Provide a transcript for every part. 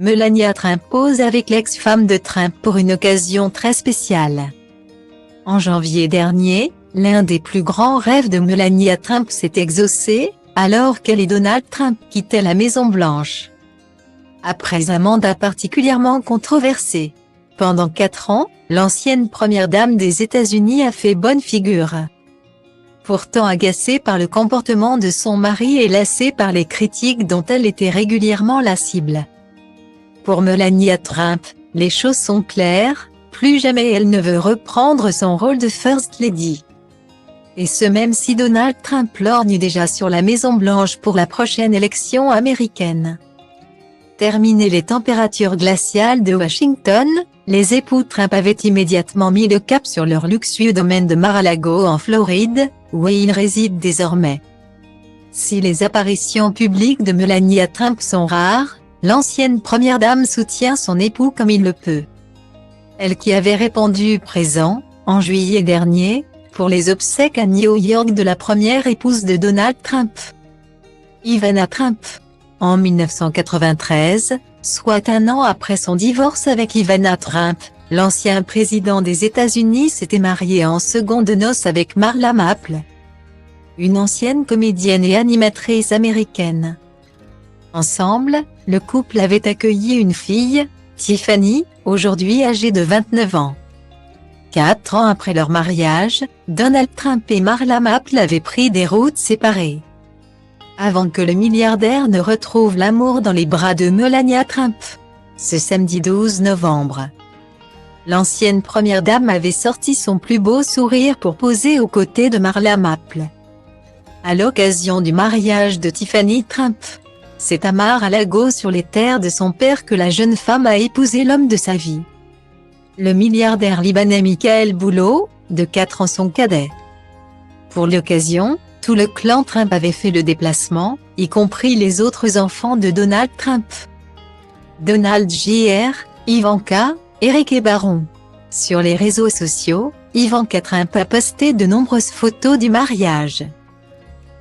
Melania Trump pose avec l'ex-femme de Trump pour une occasion très spéciale. En janvier dernier, l'un des plus grands rêves de Melania Trump s'est exaucé, alors qu'elle et Donald Trump quittaient la Maison-Blanche. Après un mandat particulièrement controversé. Pendant 4 ans, l'ancienne première dame des États-Unis a fait bonne figure. Pourtant agacée par le comportement de son mari et lassée par les critiques dont elle était régulièrement la cible. Pour Melania Trump, les choses sont claires, plus jamais elle ne veut reprendre son rôle de First Lady. Et ce même si Donald Trump lorgne déjà sur la Maison-Blanche pour la prochaine élection américaine. Terminées les températures glaciales de Washington, les époux Trump avaient immédiatement mis le cap sur leur luxueux domaine de Mar-a-Lago en Floride, où ils résident désormais. Si les apparitions publiques de Melania Trump sont rares, l'ancienne première dame soutient son époux comme il le peut. Elle qui avait répondu présent, en juillet dernier, pour les obsèques à New York de la première épouse de Donald Trump, Ivana Trump. En 1993, soit un an après son divorce avec Ivana Trump, l'ancien président des États-Unis s'était marié en secondes noces avec Marla Maple, une ancienne comédienne et animatrice américaine. Ensemble, le couple avait accueilli une fille, Tiffany, aujourd'hui âgée de 29 ans. 4 ans après leur mariage, Donald Trump et Marla Maple avaient pris des routes séparées. Avant que le milliardaire ne retrouve l'amour dans les bras de Melania Trump. Ce samedi 12 novembre. L'ancienne première dame avait sorti son plus beau sourire pour poser aux côtés de Marla Maple. À l'occasion du mariage de Tiffany Trump. C'est à Mar-a-Lago sur les terres de son père que la jeune femme a épousé l'homme de sa vie. Le milliardaire libanais Michael Boulos, de 4 ans son cadet. Pour l'occasion, tout le clan Trump avait fait le déplacement, y compris les autres enfants de Donald Trump. Donald Jr., Ivanka, Eric et Baron. Sur les réseaux sociaux, Ivanka Trump a posté de nombreuses photos du mariage.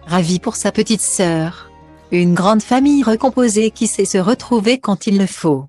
Ravie pour sa petite sœur. Une grande famille recomposée qui sait se retrouver quand il le faut.